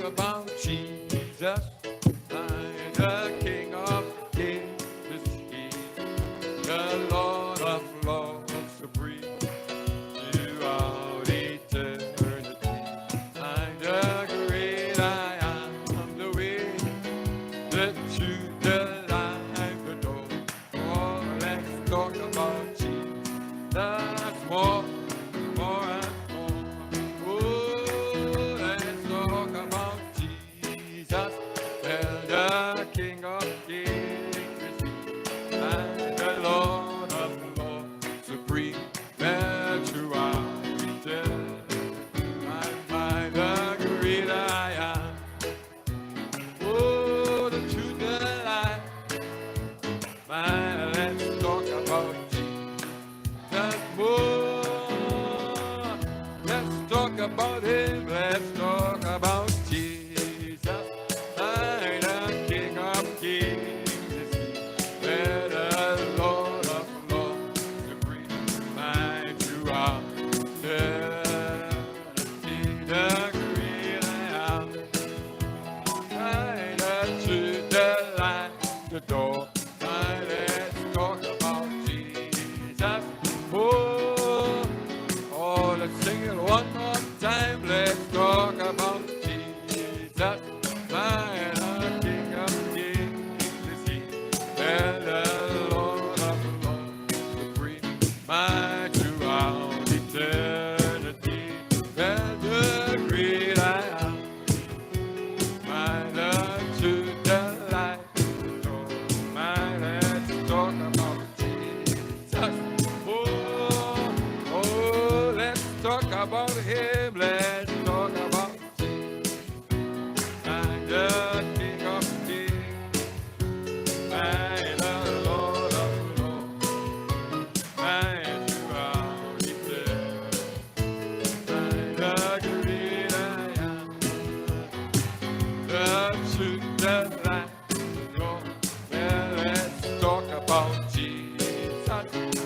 about Jesus, the King of Kings, the Lord of Lords, supreme throughout eternity. I'm the great I am, the way, the truth, the life, the door. Oh, let's talk about Jesus. That's more and more. Oh, let's talk about Jesus, the King of Kings, and the Lord of Lords, supreme throughout eternity. I'm the great I am. Oh, the truth, the life. Man, let's talk about Jesus more. Let's talk about Him. Let's talk about Jesus, the King of Kings, and the Lord of Lords, supreme man throughout eternity. The great I am, the truth, the life, the door. Let's talk about Jesus. Oh, let's sing it one more time. Let's talk about Jesus, the King of Kings, and the Lord of Lords, supreme, my throughout eternity. And the great I am, my the truth, the life, the door. My, let's talk about Jesus. Oh, let's talk about Him. Let's talk about Jesus, and the King of Kings, and the Lord of Lords, and throughout eternity. And the great I am, the truth, the life, the Lord. Well, let's talk about Jesus.